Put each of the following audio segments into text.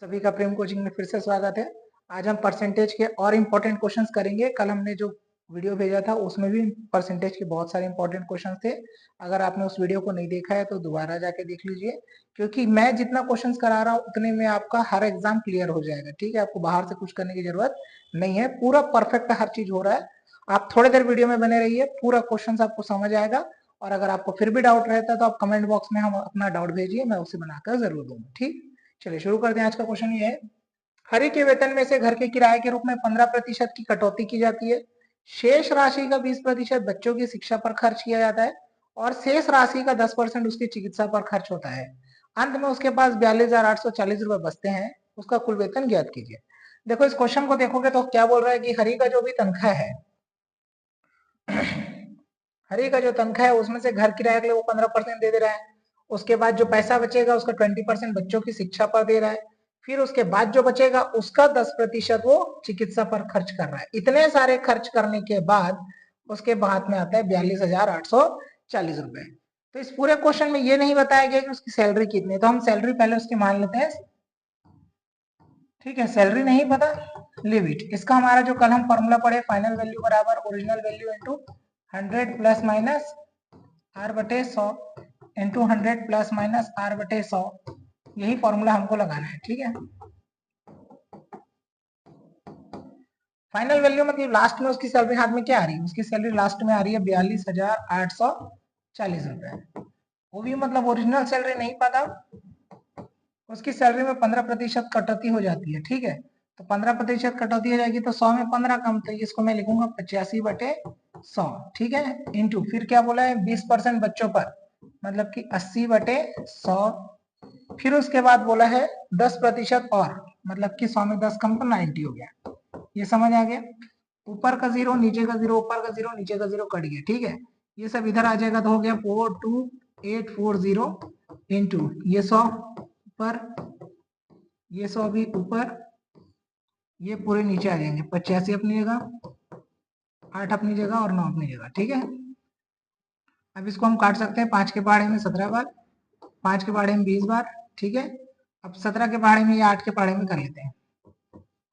सभी का प्रेम कोचिंग में फिर से स्वागत है। आज हम परसेंटेज के और इम्पोर्टेंट क्वेश्चंस करेंगे। कल हमने जो वीडियो भेजा था उसमें भी परसेंटेज के बहुत सारे इम्पोर्टेंट क्वेश्चंस थे। अगर आपने उस वीडियो को नहीं देखा है तो दोबारा जाके देख लीजिए, क्योंकि मैं जितना क्वेश्चंस करा रहा हूँ उतने में आपका हर एग्जाम क्लियर हो जाएगा। ठीक है, आपको बाहर से कुछ करने की जरूरत नहीं है, पूरा परफेक्ट हर चीज हो रहा है। आप थोड़ी देर वीडियो में बने रहिए, पूरा क्वेश्चन आपको समझ आएगा। और अगर आपको फिर भी डाउट रहता है तो आप कमेंट बॉक्स में हम अपना डाउट भेजिए, मैं उसे बनाकर जरूर दूंगा। ठीक, चलिए शुरू करते हैं। आज का क्वेश्चन ये है, हरि के वेतन में से घर के किराए के रूप में 15% की कटौती की जाती है। शेष राशि का 20% बच्चों की शिक्षा पर खर्च किया जाता है और शेष राशि का 10% उसकी चिकित्सा पर खर्च होता है। अंत में उसके पास 42,840 रुपए बचते हैं। उसका कुल वेतन ज्ञात कीजिए। देखो, इस क्वेश्चन को देखोगे तो क्या बोल रहा है कि हरि का जो भी तनख्वाह है, हरि का जो तनख्वाह है उसमें से घर किराए के लिए वो 15% दे रहा है। उसके बाद जो पैसा बचेगा उसका 20% बच्चों की शिक्षा पर दे रहा है। फिर उसके बाद जो बचेगा उसका 10% वो चिकित्सा पर खर्च कर रहा है। इतने सारे खर्च करने के बाद उसके हाथ में आता है 42,840 रुपए। तो इस पूरे क्वेश्चन में ये नहीं बताया गया कि उसकी सैलरी कितनी है, तो हम सैलरी पहले उसकी मान लेते हैं। ठीक है, सैलरी नहीं पता, लिव इट। इसका हमारा जो कल हम फॉर्मूला पढ़े, फाइनल वैल्यू बराबर original value into 100 plus minus are बटे 100 इंटू 100 प्लस माइनस आर बटे 100, यही फॉर्मूला हमको लगाना है। ठीक है, फाइनल वैल्यू मतलब लास्ट में उसकी सैलरी हाथ में क्या आ रही है, उसकी सैलरी लास्ट में आ रही है 42,840 रुपए। वो भी मतलब ओरिजिनल सैलरी नहीं पता, उसकी सैलरी में 15% कटौती हो जाती है। ठीक है, तो 15% कटौती हो जाएगी तो 100 में 15 कम, तो इसको मैं लिखूंगा 85/100। ठीक है, इंटू फिर क्या बोला है 20% बच्चों पर, मतलब कि 80/100। फिर उसके बाद बोला है 10% और, मतलब कि 100 में 10 कम तो 90 हो गया। ये समझ आ गया, ऊपर का 0 नीचे का 0, ऊपर का 0 नीचे का 0 कट गया। ठीक है, ये सब इधर आ जाएगा तो हो गया 42840 इंटू ये 100 ऊपर, ये 100 भी ऊपर, ये पूरे नीचे आ जाएंगे। 85 अपनी जगह, 8 अपनी जगह और 9 अपनी जगह। ठीक है, अब इसको हम काट सकते हैं 5 के पहाड़े में 17 बार, 5 के पहाड़े में 20 बार। ठीक है, अब 17 के पहाड़े में या 8 के पहाड़े में कर लेते हैं।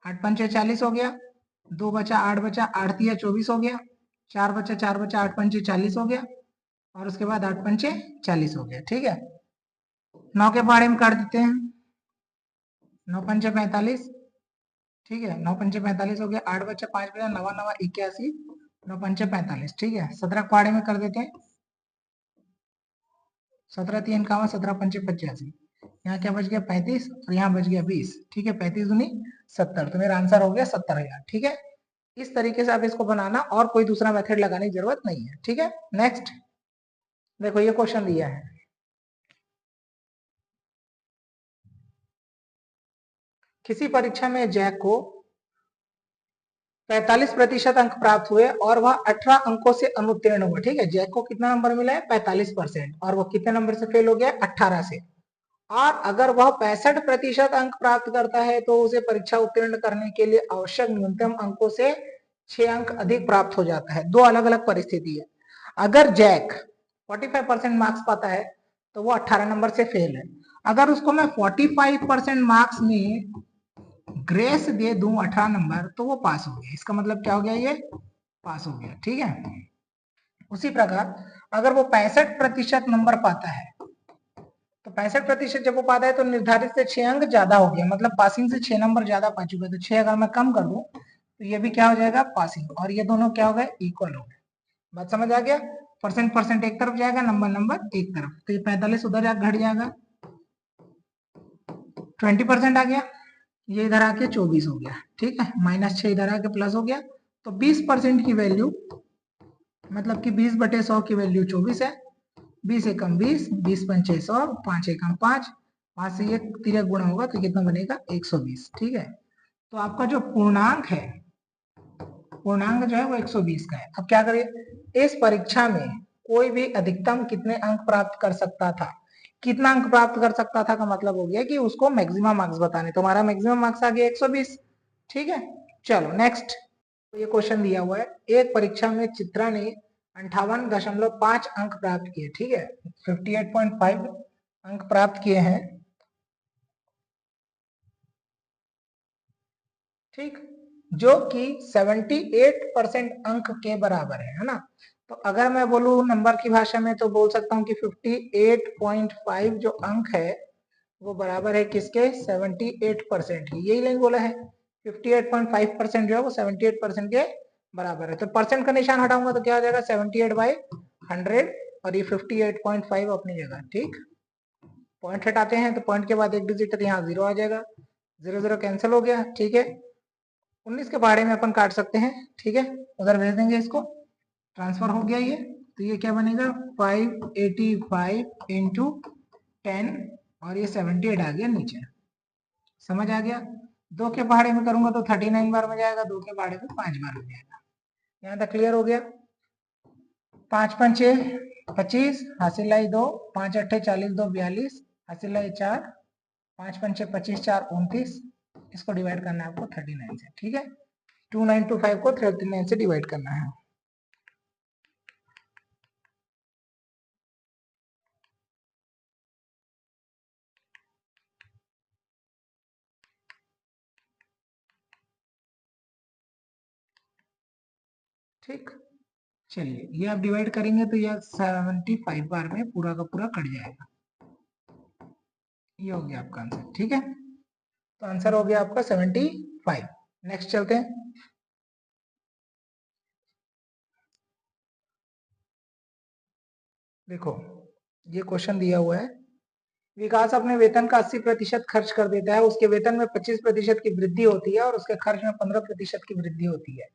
8 पंचे 40 हो गया, 2 बचा 8 बचा, 8 दिया 24 हो गया, 4 बचा 4 बचा, 8 पंचे 40 हो गया, और उसके बाद 8 पंचे 40 हो गया। ठीक है, 9 के पहाड़े में काट देते हैं, 9 पंचे 45। ठीक है, 9 पंचे 45 हो गया, 8 बचा 5 बचा, 9 9 81, 9 पंचे 45। ठीक है, 17 के पहाड़े में कर देते हैं, 17 3 का 17 पंचे 85, यहाँ क्या बच गया 35 और यहाँ बच गया 20। ठीक है, 35 दूनी 70, तो मेरा आंसर हो गया 70,000। ठीक है, इस तरीके से आप इसको बनाना, और कोई दूसरा मेथड लगाने की जरूरत नहीं है। ठीक है, नेक्स्ट देखो, ये क्वेश्चन दिया है, किसी परीक्षा में जैक को 45% अंक प्राप्त हुए और वह 18 अंकों से अनुत्तीर्ण हुआ। ठीक है, जैक को कितना नंबर मिला है 45%, और वह कितने नंबर से फेल हो गया 18 से। और अगर वह 65% अंक प्राप्त करता है तो उसे परीक्षा उत्तीर्ण करने के लिए आवश्यक न्यूनतम अंकों से 6 अंक अधिक प्राप्त हो जाता है। दो अलग अलग परिस्थिति है। अगर जैक 45% मार्क्स पाता है तो वो 18 नंबर से फेल है। अगर उसको मैं 45% मार्क्स में ग्रेस दे दूं 18 नंबर तो वो पास हो गया। इसका मतलब क्या हो गया, ये पास हो गया। ठीक है, उसी प्रकार अगर वो 65% नंबर पाता है, तो 65% जब वो पाता है तो निर्धारित से 6 अंक ज्यादा हो गया, मतलब पासिंग से 6 नंबर ज्यादा पा चुका है। तो 6 अगर मैं कम कर दूं तो ये भी क्या हो जाएगा पासिंग, और ये दोनों क्या हो गए इक्वल हो गए। बात समझ आ गया, परसेंट परसेंट एक तरफ जाएगा, नंबर नंबर एक तरफ, तो ये 45 उधर जाकर घट जाएगा, 20% आ गया, ये इधर आके 24 हो गया। ठीक है, -6 इधर आके प्लस हो गया, तो 20% की वैल्यू, मतलब कि 20/100 की वैल्यू 24 है। 20 एकम 20, 20 पंचे 100, 5 एकम 5, 5 से ये तिरक गुणा होगा तो कितना बनेगा 120। ठीक है, तो आपका जो पूर्णांक है, पूर्णांक जो है वो 120 का है। अब क्या करिए, इस परीक्षा में कोई भी अधिकतम कितने अंक प्राप्त कर सकता था, कितना अंक प्राप्त कर सकता था का मतलब हो गया कि उसको मैक्सिमम मार्क्स बताने, तो हमारा मैक्सिमम मार्क्स आ गया 120। ठीक है, चलो नेक्स्ट। ये क्वेश्चन दिया हुआ है, एक परीक्षा में चित्रा ने 58.5 अंक प्राप्त किए। ठीक है, 58.5 अंक प्राप्त किए हैं। ठीक, जो कि 78% अंक के बराबर है ना। तो अगर मैं बोलूं नंबर की भाषा में तो बोल सकता हूं कि 58.5 जो अंक है वो बराबर है किसके, 78% की। यही लाइन बोला है 58.5% जो है वो 78% के बराबर है। तो परसेंट का निशान हटाऊंगा तो क्या हो जाएगा, 78/100 और ये 58.5 अपनी जगह। ठीक, पॉइंट हटाते हैं तो पॉइंट के बाद एक डिजिट है, यहाँ 0 आ जाएगा, 0 0 कैंसिल हो गया। ठीक है, 19 के पहाड़े में अपन काट सकते हैं। ठीक है, उधर भेज देंगे, इसको ट्रांसफर हो गया ये। तो ये क्या बनेगा, 585 इंटू 10 और ये 78 आ गया नीचे। समझ आ गया। 2 के पहाड़े में करूंगा तो 39 बार में जाएगा, 2 के पहाड़े में 5 बार में जाएगा। यहाँ तक क्लियर हो गया। 5 पंचे 25, हासिल लाई 2, 5 अट्ठे 40, 2 42, हासिल लाई 4, 5 पंचे 25, 4 29। इसको डिवाइड करना है आपको 39 से। ठीक है, 2925 को 39 से डिवाइड करना है। ठीक, चलिए ये आप डिवाइड करेंगे तो यह 75 बार में पूरा का पूरा कट जाएगा। ये हो गया आपका आंसर। ठीक है, तो आंसर हो गया आपका 75। नेक्स्ट चलते हैं। देखो ये क्वेश्चन दिया हुआ है, विकास अपने वेतन का 80% खर्च कर देता है, उसके वेतन में 25% की वृद्धि होती है और उसके खर्च में 15% की वृद्धि होती है,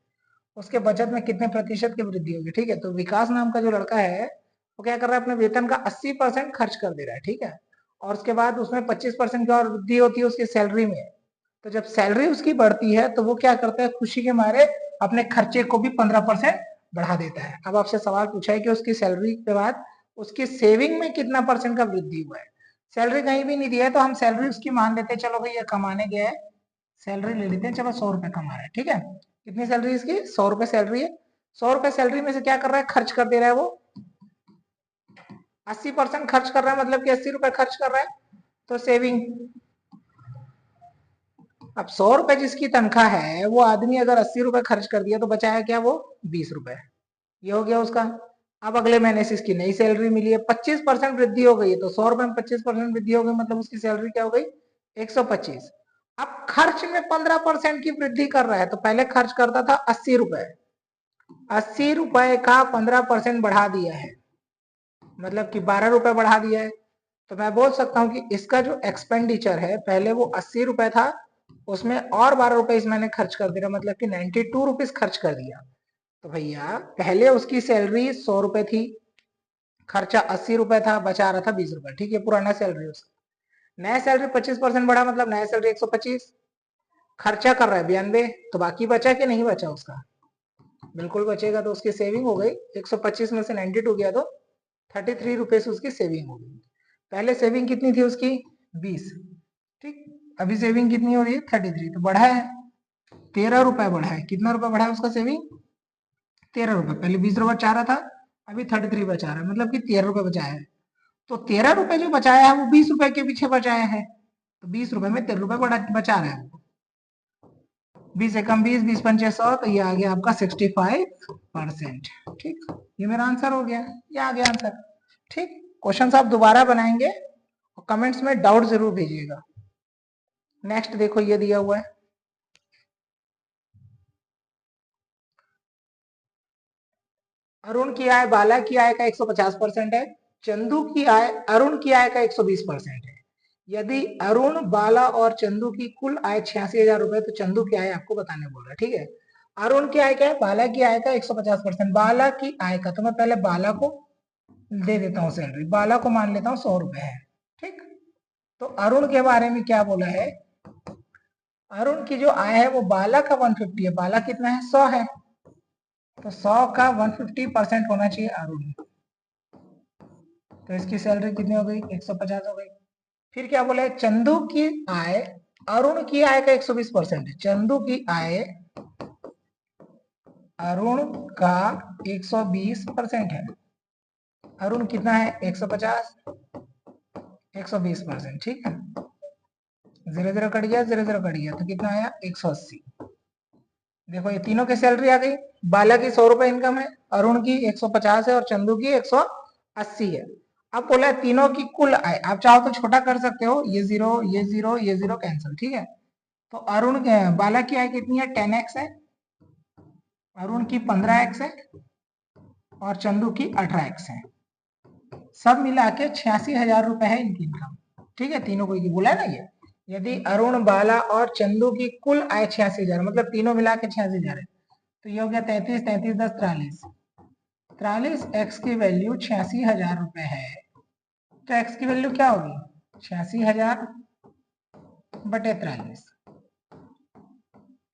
उसके बचत में कितने प्रतिशत की वृद्धि होगी। ठीक है, तो विकास नाम का जो लड़का है वो क्या कर रहा है, अपने वेतन का 80% खर्च कर दे रहा है। ठीक है, और उसके बाद उसमें 25% की और वृद्धि होती है उसकी सैलरी में। तो जब सैलरी उसकी बढ़ती है तो वो क्या करता है, खुशी के मारे अपने खर्चे को भी 15% बढ़ा देता है। अब आपसे सवाल पूछा है कि उसकी सैलरी के बाद उसकी सेविंग में कितना परसेंट का वृद्धि हुआ है। सैलरी कहीं भी नहीं दिया है तो हम सैलरी उसकी मान लेते हैं, चलो भाई ये कमाने गया है, सैलरी ले लेते हैं, चलो 100 रुपए कमा रहा है। ठीक है, कितनी सैलरी इसकी, 100 रुपए सैलरी है। 100 रुपए सैलरी में से क्या कर रहा है, खर्च कर दे रहा है वो 80% खर्च कर रहा है, मतलब कि 80 रुपए खर्च कर रहा है, तो सेविंग। अब 100 रुपए जिसकी तनख्वाह है वो आदमी अगर 80 रुपए खर्च कर दिया तो बचाया क्या, वो 20 रुपए। ये हो गया उसका। अब अगले महीने से इसकी नई सैलरी मिली है, 25% वृद्धि हो गई है, तो 100 रुपए में 25% वृद्धि हो गई, मतलब उसकी सैलरी क्या हो गई, 125। अब खर्च में 15% की वृद्धि कर रहा है, तो पहले खर्च करता था 80 रुपए, 80 रुपए का 15% बढ़ा दिया है, मतलब कि 12 रुपए बढ़ा दिया है। तो मैं बोल सकता हूं कि इसका जो एक्सपेंडिचर है, पहले वो 80 रुपए था, उसमें और 12 रुपए इस मैंने खर्च कर दिया, मतलब कि 92 रुपीज खर्च कर दिया। तो भैया पहले उसकी सैलरी 100 रुपए थी, खर्चा 80 रुपए था, बचा रहा था 20 रुपए। ठीक है, पुराना सैलरी उसका। नया सैलरी 25% बढ़ा, मतलब नया सैलरी 125, खर्चा कर रहा है 92, तो बाकी बचा कि नहीं बचा उसका, बिल्कुल बचेगा। तो उसकी सेविंग हो गई 125 में से 92 गया तो 33 रुपए से उसकी सेविंग हो गई। पहले सेविंग कितनी थी उसकी, 20। ठीक, अभी सेविंग कितनी हो रही है, 33, तो बढ़ा है 13 रुपए बढ़ा है। कितना रुपए बढ़ा है उसका सेविंग, 13 रुपए। पहले 20 रुपए चाह रहा था, अभी 33 बचा रहा है, मतलब कि 13 रुपए बचाया है। तो 13 रुपए जो बचाया है वो 20 रुपए के पीछे बचाया है, तो 20 रुपए में 13 रुपए बचा रहा है। 20 से कम 20, 20 पंचे 100, तो ये आ गया आपका 65%। ठीक, ये मेरा आंसर हो गया, ये आ गया आंसर। ठीक, क्वेश्चन आप दोबारा बनाएंगे और कमेंट्स में डाउट जरूर भेजिएगा। नेक्स्ट देखो ये दिया हुआ है, अरुण की आय बाला की आय का 150% है, चंदू की आय अरुण की आय का 120% है। यदि अरुण, बाला और चंदू की कुल आय 86,000 रुपए, तो चंदू की आय आपको बताने बोल रहा है। ठीक है, अरुण की आय क्या है, बाला की आय का 150%, बाला की आय का, तो मैं पहले बाला को दे देता हूँ सैलरी, बाला को मान लेता हूँ 100 रुपए है। ठीक, तो अरुण के बारे में क्या बोला है, अरुण की जो आय है वो बाला का 150 है, बाला कितना है, 100 है, तो 100 का 150% होना चाहिए अरुण, तो इसकी सैलरी कितनी हो गई, 150 हो गई। फिर क्या बोला है, चंदू की आय अरुण की आय का 120% है, चंदू की आय अरुण का 120% है, अरुण कितना है 150, 120%। ठीक है, 0 0 कट गया, 0 0 कट गया, तो कितना आया 180। देखो ये तीनों की सैलरी आ गई। बाला की 100 रुपए इनकम है, अरुण की 150 है और चंदू की 180 है। अब बोला है तीनों की कुल आय। आप चाहो तो छोटा कर सकते हो, ये जीरो ये जीरो ये जीरो कैंसिल, ठीक है। तो बाला की आय कितनी है, 10x है, अरुण की 15x है और चंदू की 18x है। सब मिला के 86,000 रुपए है इनकी इनकम, ठीक है। तीनों को बोला है ना ये। यदि अरुण, बाला और चंदू की कुल आय 86,000, मतलब तीनों मिला के 86,000 है, तो ये हो गया 33, 33, 10, 43। 43 एक्स की वैल्यू 86,000 रुपए है, तो एक्स की वैल्यू क्या होगी, 86,000 बटे 43।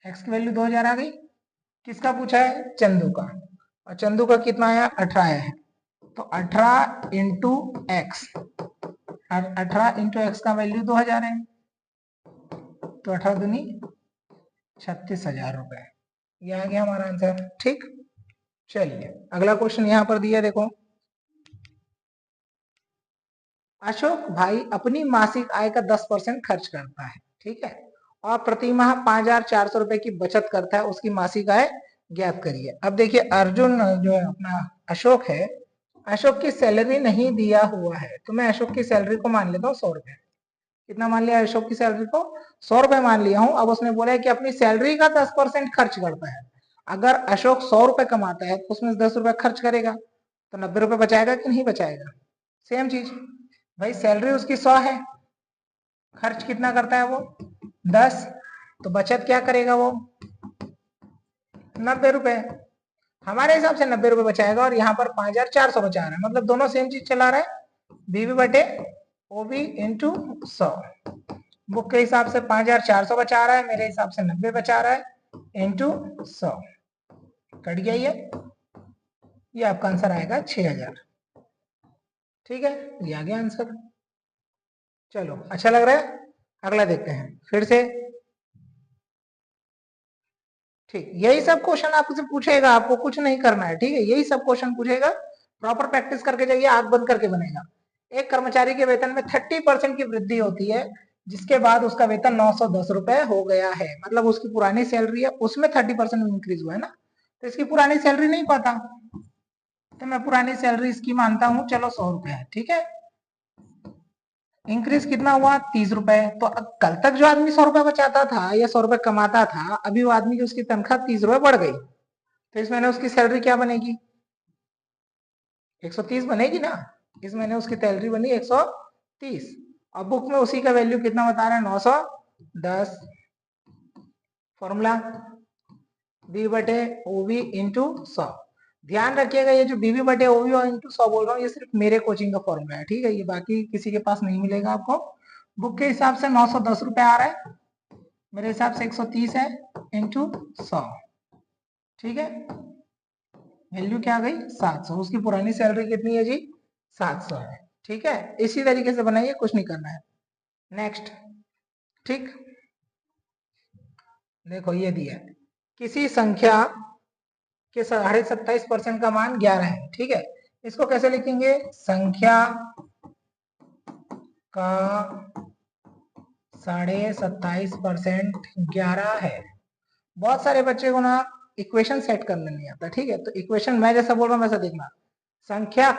एक्स की वैल्यू 2,000 आ गई। किसका पूछा है, चंदू का, और चंदू का कितना आया, 18 है। तो 18 इंटू एक्स, 18 इंटू एक्स का वैल्यू 2,000 है, तो 18 दूनी 36,000 रुपए। ये आ गया हमारा आंसर, ठीक। चलिए अगला क्वेश्चन यहाँ पर दिया, देखो। अशोक भाई अपनी मासिक आय का 10% खर्च करता है, ठीक है, और प्रति माह 5,400 रुपए की बचत करता है, उसकी मासिक आय ज्ञात करिए। अब देखिए अर्जुन जो है अपना अशोक है, अशोक की सैलरी नहीं दिया हुआ है, तो मैं अशोक की सैलरी को मान लेता हूँ 100 रुपए। कितना मान लिया अशोक की सैलरी को, 100 रुपए मान लिया हूं। अब उसने बोला है कि अपनी सैलरी का 10% खर्च करता है। अगर अशोक 100 रुपए कमाता है तो उसमें 10 रुपए खर्च करेगा, तो 90 रुपए बचाएगा कि नहीं बचाएगा। सेम चीज भाई, सैलरी उसकी 100 है, खर्च कितना करता है वो 10, तो बचत क्या करेगा वो 90 रुपए। हमारे हिसाब से 90 रुपए बचाएगा, और यहाँ पर 5,400 बचा रहा है, मतलब दोनों सेम चीज चला रहा है, बीवी बटे ओबी इंटू 100। बुक के हिसाब से 5,400 बचा रहा है, मेरे हिसाब से 90 बचा रहा है, इंटू 100 कट गया ये आपका आंसर आएगा 6,000, ठीक है। ये आ गया आंसर। चलो अच्छा लग रहा है, अगला देखते हैं फिर से। ठीक, यही सब क्वेश्चन आपसे पूछेगा, आपको कुछ नहीं करना है, ठीक है, यही सब क्वेश्चन पूछेगा। प्रॉपर प्रैक्टिस करके जाइए, आंख बंद करके बनेगा। एक कर्मचारी के वेतन में 30% की वृद्धि होती है, जिसके बाद उसका वेतन 910 रुपए हो गया है, मतलब उसकी पुरानी सैलरी है उसमें 30% इंक्रीज हुआ है ना, तो इसकी पुरानी सैलरी नहीं पता, तो मैं पुरानी सैलरी इसकी मानता हूं, चलो 100 रुपए है, ठीक है। इंक्रीज कितना हुआ, 30 रुपए। तो कल तक जो आदमी 100 रुपए बचाता था या 100 रुपए कमाता था, अभी वो आदमी की उसकी तनख्वाह 30 रुपए बढ़ गई, तो इस महीने उसकी सैलरी क्या बनेगी, 130 बनेगी ना। इस महीने उसकी सैलरी बनी 130। अब बुक में उसी का वैल्यू कितना बता रहा है, 910। फॉर्मूला बी बटे ओवी इंटू 100। ध्यान रखिएगा, ये जो बीवी बटे ओवी और इंटू 100 बोल रहा हूँ, ये सिर्फ मेरे कोचिंग का फॉर्मूला है, ठीक है, ये बाकी किसी के पास नहीं मिलेगा आपको। बुक के हिसाब से 910 रुपए आ रहा है, मेरे हिसाब से 130 है, इंटू 100, ठीक है। वैल्यू क्या आ गई 700, उसकी पुरानी सैलरी कितनी है जी 700 है, ठीक है। इसी तरीके से बनाइए, कुछ नहीं करना है। नेक्स्ट, ठीक, देखो ये दिया है, किसी संख्या के 27.5% का मान 11 है, ठीक है। इसको कैसे लिखेंगे, संख्या का 27.5% 11 है। बहुत सारे बच्चे को ना इक्वेशन सेट करने नहीं आता, ठीक है, तो इक्वेशन मैं जैसा बोल रहा हूँ वैसा देखना। संख्या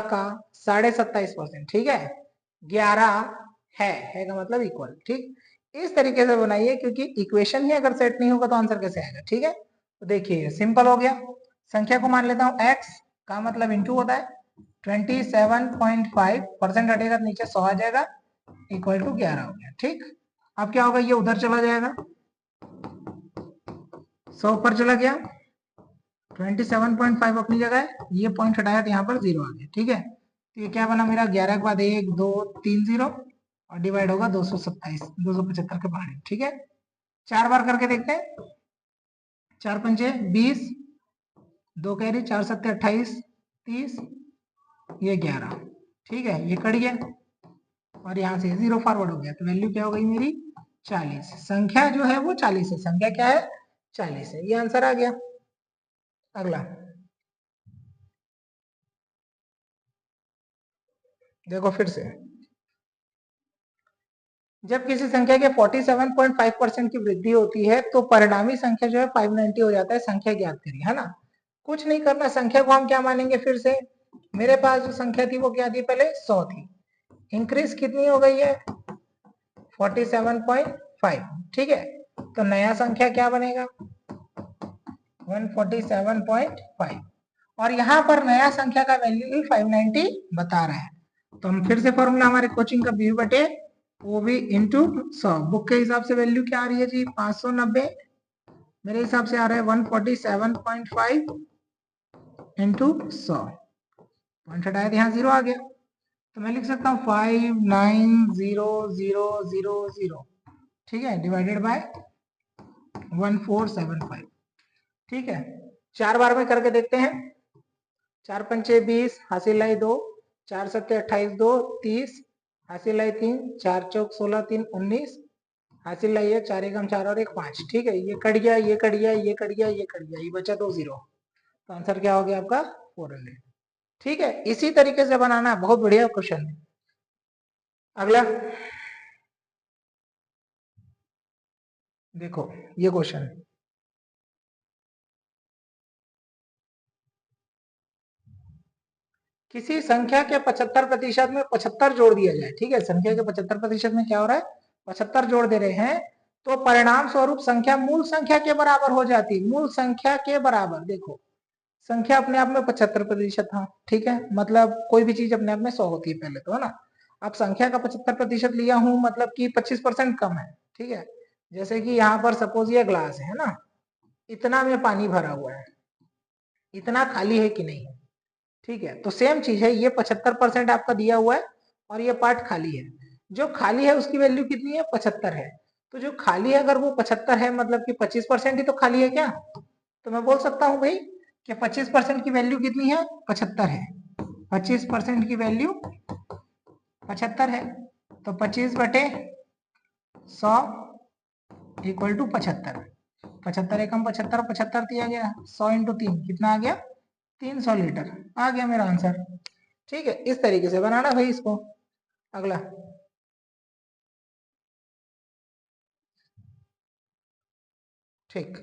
का 27.5%, ठीक है, 11 है का मतलब इक्वल, ठीक। इस तरीके से बनाइए, क्योंकि इक्वेशन ही अगर सेट नहीं होगा तो आंसर कैसे आएगा, ठीक है। तो देखिए सिंपल हो गया, संख्या को मान लेता हूँ x का मतलब इंटू होता है 27.5%, हटेगा तो नीचे 100 आ जाएगा, इक्वल टू 11 हो गया, ठीक। अब क्या होगा, ये उधर चला जाएगा, 100 ऊपर चला गया, 27.5 अपनी जगह है, ये पॉइंट हटाया तो यहाँ पर 0 आ गया, ठीक है। तो ये क्या बना मेरा, 11 के बाद 1 2 3 0, और डिवाइड होगा 227 275 के पहाड़ी, ठीक है। 4 बार करके देखते हैं, 4 पंचे 20, 2 कैरी, 4 सत्ते 28, 30, ये 11, ठीक है, ये कट गया, और यहाँ से 0 फॉरवर्ड हो गया, तो वैल्यू क्या हो गई मेरी 40। संख्या जो है वो 40 है, संख्या क्या है 40 है, ये आंसर आ गया। अगला देखो फिर से, जब किसी संख्या के 47.5% की वृद्धि होती है तो परिणामी संख्या जो है 590 हो जाता है। संख्या ज्ञात करिए, है ना। कुछ नहीं करना, संख्या को हम क्या मानेंगे फिर से। मेरे पास जो संख्या थी वो क्या थी, पहले 100 थी, इंक्रीज कितनी हो गई है 47.5, ठीक है। तो नया संख्या क्या बनेगा 147.5, और यहाँ पर नया संख्या का वैल्यू 590 बता रहा है। तो हम फिर से फॉर्मूला हमारे कोचिंग का बी बटे वो भी इंटू 100, बुक के हिसाब से वैल्यू क्या आ रही है जी 590, मेरे हिसाब से आ रहा है 147.5 इंटू 100, पॉइंट हटाया यहाँ 0 आ गया। तो मैं लिख सकता हूँ 590,000, ठीक है, डिवाइडेड बाय 1475, ठीक है। 4 बार में करके देखते हैं। 4 पंचे 20, हासिल लाई 2, 4 सत्ते 28, 2 30, हासिल लाई 3, 4 चौक 16, 3 19, हासिल लाई है 4 एकम 4 और 1 5, ठीक है। ये कट गया, ये कट गया, ये कट गया, ये कट गया, ये बचा 2 0। तो आंसर क्या हो गया आपका 400, ठीक है। इसी तरीके से बनाना, बहुत बढ़िया क्वेश्चन है। अगला देखो ये क्वेश्चन, किसी संख्या के 75% में 75 जोड़ दिया जाए, ठीक है। संख्या के 75% में क्या हो रहा है 75 जोड़ दे रहे हैं, तो परिणाम स्वरूप संख्या मूल संख्या के बराबर हो जाती। मूल संख्या के बराबर, देखो संख्या अपने आप में 75% था, ठीक है, मतलब कोई भी चीज अपने आप में 100 होती है पहले तो, है ना। अब संख्या का 75% लिया हूं, मतलब कि 25% कम है, ठीक है। जैसे कि यहाँ पर सपोज ये ग्लास है ना, इतना में पानी भरा हुआ है, इतना खाली है कि नहीं है, ठीक है। तो सेम चीज है, ये 75% आपका दिया हुआ है और ये पार्ट खाली है। जो खाली है उसकी वैल्यू कितनी है 75 है। तो जो खाली है अगर वो 75 है, मतलब कि 25% ही तो खाली है क्या। तो मैं बोल सकता हूँ भाई कि 25% की वैल्यू कितनी है 75 है। 25% की वैल्यू 75 है, तो 25 बटे 100 इक्वल टू 75। 75 एकम 75, 75 दिया गया, 100 इंटू 3 कितना आ गया 300 लीटर, आ गया मेरा आंसर, ठीक है। इस तरीके से बनाना भाई इसको। अगला ठीक,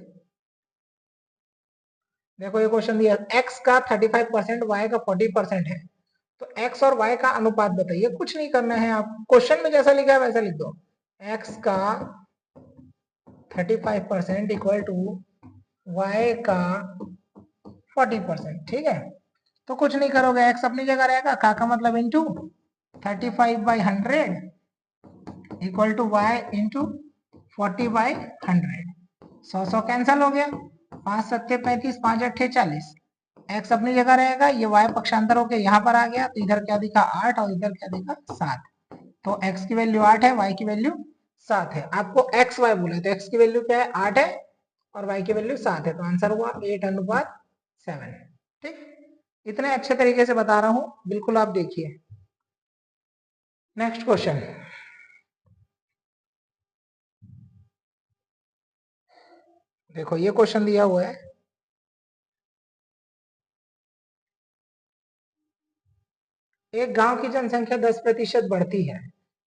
देखो ये क्वेश्चन दिया x का 35%, y का 40% है, तो x और y का अनुपात बताइए। कुछ नहीं करना है, आप क्वेश्चन में जैसा लिखा है वैसा लिख दो। x का 35% इक्वल टू y का 40%, ठीक है। तो कुछ नहीं करोगे, x अपनी जगह रहेगा, का मतलब into 35/100 equal to y into 40/100। 100 cancel हो गया, 5 सत्ते 35, 5 अट्ठे 40, एक्स अपनी जगह रहेगा, ये y पक्षांतर होके यहाँ पर आ गया, तो इधर क्या दिखा 8 और इधर क्या दिखा 7। तो x की वैल्यू 8 है, y की वैल्यू 7 है। आपको एक्स वाई बोला तो x की वैल्यू क्या है 8 है और y की वैल्यू 7 है, तो आंसर हुआ 8:7, ठीक। इतने अच्छे तरीके से बता रहा हूं, बिल्कुल आप देखिए। नेक्स्ट क्वेश्चन, देखो ये क्वेश्चन दिया हुआ है, एक गांव की जनसंख्या 10% बढ़ती है।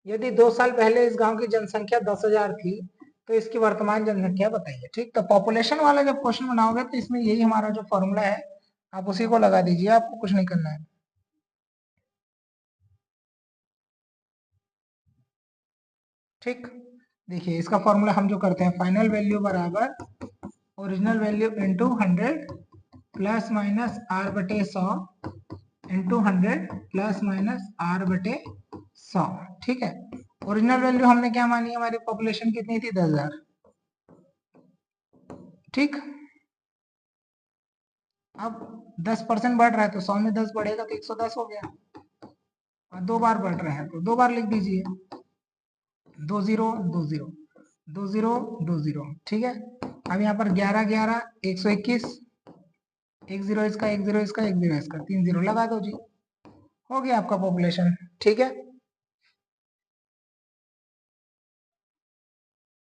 यदि 2 साल पहले इस गांव की जनसंख्या 10,000 थी, तो इसकी वर्तमान जनसंख्या बताइए, ठीक। तो पॉपुलेशन वाला जब क्वेश्चन बनाओगे तो इसमें यही हमारा जो फॉर्मूला है आप उसी को लगा दीजिए, आपको कुछ नहीं करना है, ठीक। देखिए इसका फॉर्मूला हम जो करते हैं, फाइनल वैल्यू बराबर original value into 100 plus minus are बटे 100 इंटू 100 प्लस माइनस आर बटे 100, ठीक है। ओरिजिनल वैल्यू हमने क्या मानी, हमारी पॉपुलेशन कितनी थी 10,000, ठीक। अब 10% बढ़ रहा है तो 100 में 10 बढ़ेगा तो 110 हो गया, और 2 बार बढ़ रहा है तो 2 बार लिख दीजिए, 2 0 2 0 2 0 2 0, ठीक है। अब यहाँ पर 11 11 121, 1 0 इसका 1 0 इसका 1 0 इसका 3 0 लगा दो जी, हो गया आपका पॉपुलेशन, ठीक है।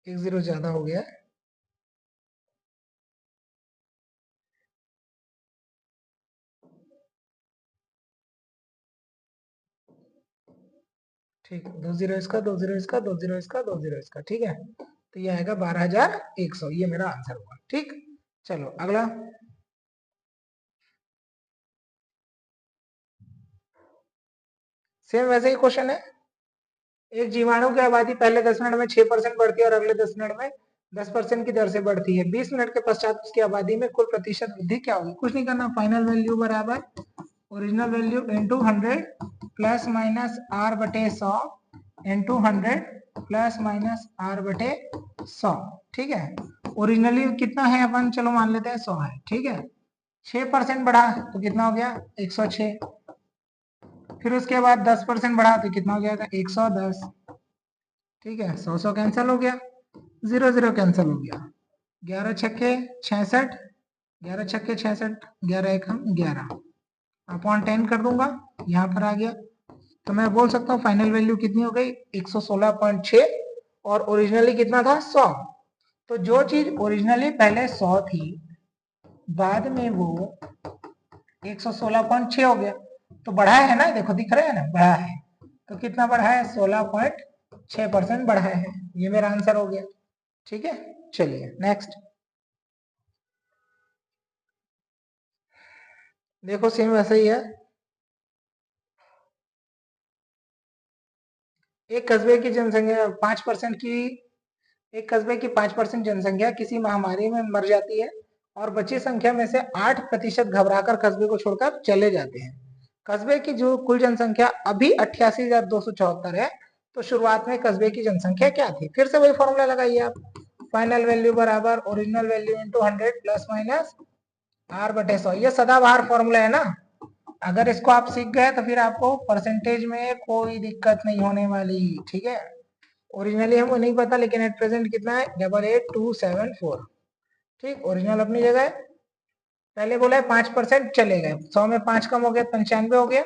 1 0 ज्यादा हो गया, ठीक, 2 जीरो इसका, 2 जीरो इसका, 2 जीरो इसका, 2 जीरो इसका, ठीक है। तो ये आएगा 12,100, ये मेरा आंसर हुआ। ठीक, चलो अगला। सेम वैसे ही क्वेश्चन है। एक जीवाणु की आबादी पहले 10 मिनट में 6% बढ़ती है और अगले 10 मिनट में 10% की दर से बढ़ती है। 20 मिनट के पश्चात उसकी आबादी में कुल प्रतिशत वृद्धि क्या होगी? कुछ नहीं करना, फाइनल वैल्यू बराबर original value into 100 plus minus are बटे 100 इंटू 100 प्लस माइनस आर बटे 100। ठीक है, ओरिजिनली कितना है अपन, चलो मान लेते हैं 100 है। ठीक है, 6% बढ़ा तो कितना हो गया? 106। फिर उसके बाद 10% बढ़ा तो कितना हो जाएगा? 110। ठीक है, 100 कैंसिल हो गया, 0 कैंसिल हो गया। 11 छक्के 66, 11 छक्के 66, 11 एक हम 11 अपॉन 10 कर दूंगा, यहाँ पर आ गया। तो मैं बोल सकता हूँ फाइनल वैल्यू कितनी हो गई? 116.6। और ओरिजिनली कितना था? 100। तो जो चीज ओरिजिनली पहले 100 थी, बाद में वो 116.6 हो गया, तो बढ़ा है ना, देखो दिख रहा है ना, बढ़ा है। तो कितना बढ़ा है? 16.6% बढ़ा है। ये मेरा आंसर हो गया। ठीक है, चलिए नेक्स्ट देखो, सेम वैसे ही है। एक कस्बे की जनसंख्या 5% की एक कस्बे की 5% जनसंख्या किसी महामारी में मर जाती है और बची संख्या में से 8% घबराकर कस्बे को छोड़कर चले जाते हैं। कस्बे की जो कुल जनसंख्या अभी 88,274 है, तो शुरुआत में कस्बे की जनसंख्या क्या थी? फिर से वही फॉर्मूला लगाइए आप, फाइनल वैल्यू बराबर original value into 100 plus minus are बटे 100। ये सदाबहार फॉर्मूला है ना, अगर इसको आप सीख गए तो फिर आपको परसेंटेज में कोई दिक्कत नहीं होने वाली। ठीक है, ओरिजिनली हमको नहीं पता, लेकिन एट प्रेजेंट कितना है? 88,274। ठीक, ओरिजिनल अपनी जगह है। पहले बोला है 5% चले गए, 100 में 5 कम हो गया, 95 हो गया।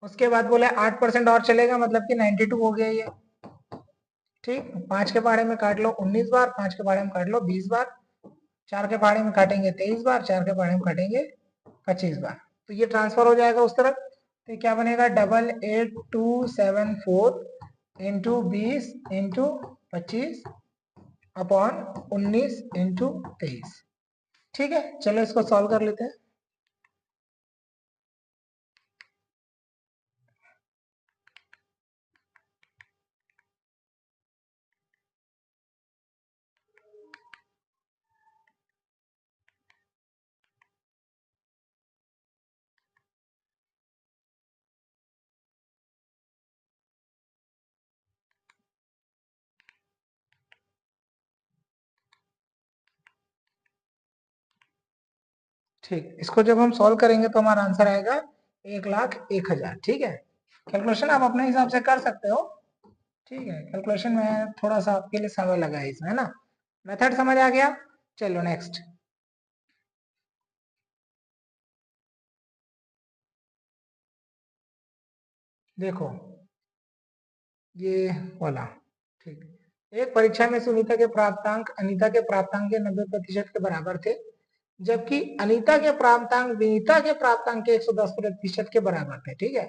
उसके बाद बोला 8% और चलेगा, मतलब कि 92 हो गया ये। ठीक, 5 के पहाड़े में काट लो 19 बार, 5 के पहाड़े में काट लो 20 बार, 4 के पहाड़े में काटेंगे 23 बार, 4 के पहाड़े में काटेंगे 25 बार। तो ये ट्रांसफर हो जाएगा उस तरफ। तो क्या बनेगा? 88,274 इंटू 20 इंटू 25 अपॉन 19 इंटू 23। ठीक है, चलो इसको सॉल्व कर लेते हैं। ठीक, इसको जब हम सॉल्व करेंगे तो हमारा आंसर आएगा 1,01,000। ठीक है, कैलकुलेशन आप अपने हिसाब से कर सकते हो। ठीक है, कैलकुलेशन में थोड़ा सा आपके लिए समय लगा है इसमें, है ना। मेथड समझ आ गया? चलो नेक्स्ट देखो, ये वाला। ठीक, एक परीक्षा में सुनीता के प्राप्तांक अनीता के प्राप्तांक के 90% के बराबर थे, जबकि अनीता के प्राप्तांक विनीता के प्राप्तांक के 110% के बराबर थे। ठीक है,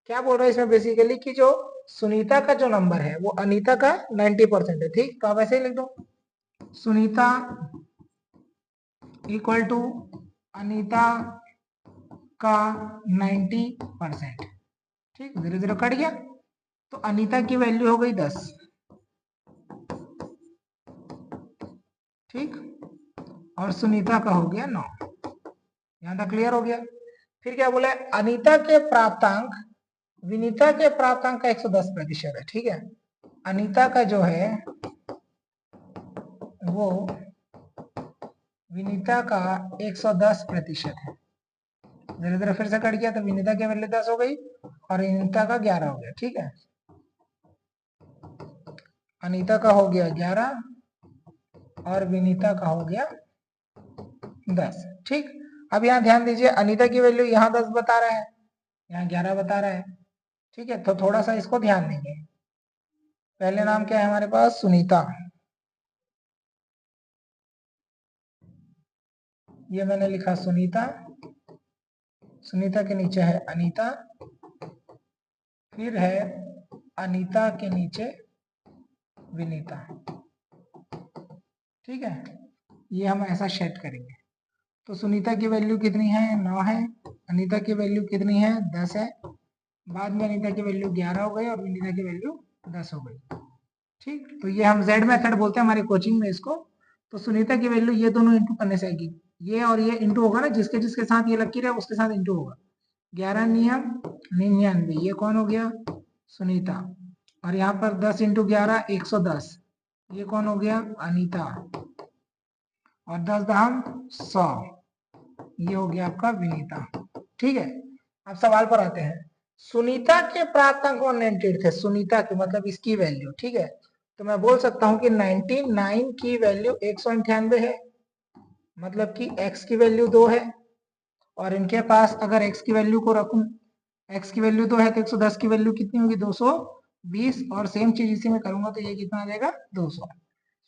क्या बोल रहा है इसमें बेसिकली कि जो सुनीता का जो नंबर है वो अनीता का 90% है। ठीक, तो आप ऐसे ही लिख दो, सुनीता इक्वल टू अनीता का 90%। ठीक, 0 0 कट गया, तो अनीता की वैल्यू हो गई 10। ठीक, और सुनीता का हो गया 9। यहां तक क्लियर हो गया? फिर क्या बोला? अनीता के प्राप्तांक विनीता के प्राप्तांक का 110% है। ठीक है, अनीता का जो है वो विनीता का 110% है। 0 0 फिर से कट गया, तो विनीता की वैल्यू 10 हो गई और अनीता का 11 हो गया। ठीक है, अनीता का हो गया 11 और विनीता का हो गया 10। ठीक, अब यहाँ ध्यान दीजिए, अनीता की वैल्यू यहाँ 10 बता रहा है, यहाँ 11 बता रहा है। ठीक है, तो थोड़ा सा इसको ध्यान देंगे। पहले नाम क्या है हमारे पास? सुनीता। ये मैंने लिखा सुनीता, सुनीता के नीचे है अनीता, फिर है अनीता के नीचे विनीता, ठीक है, ये हम ऐसा सेट करेंगे। तो सुनीता की वैल्यू कितनी है, 9 है, अनीता की वैल्यू कितनी है, 10 है, बाद में अनीता की वैल्यू 11 हो गई और विनीता की वैल्यू 10 हो गई, ठीक। तो ये हम जेड मेथड बोलते हैं हमारी कोचिंग में इसको। तो सुनीता की वैल्यू ये दोनों इंटू करने से आएगी, ये और ये इंटू होगा ना, जिसके जिसके साथ ये लकीर है उसके साथ इंटू होगा। 11 नियम 99, ये कौन हो गया, सुनीता, और यहाँ पर 10 इंटू 11 110, ये कौन हो गया, अनीता, और 10 दाम 100, ये हो गया आपका विनीता, ठीक है। अब सवाल पर आते हैं। सुनीता के प्राप्तांक 198 थे, सुनीता के मतलब इसकी वैल्यू, ठीक है। तो मैं बोल सकता हूं कि 99 की वैल्यू 198 है, मतलब कि x की वैल्यू 2 है, और इनके पास अगर x की वैल्यू को रखूं, x की वैल्यू 2 है तो 110 की वैल्यू कितनी होगी, 220, और सेम चीज इसी में करूंगा तो ये कितना आ जाएगा, 200,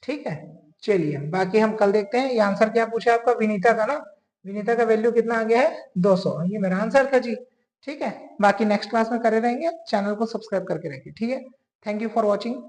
ठीक है। चलिए बाकी हम कल देखते हैं। ये आंसर क्या पूछा आपका, विनीता का ना, विनीता का वैल्यू कितना आ गया है, 200, ये मेरा आंसर था जी, ठीक है। बाकी नेक्स्ट क्लास में करे रहेंगे, चैनल को सब्सक्राइब करके रखिए, ठीक है। Thank you for watching.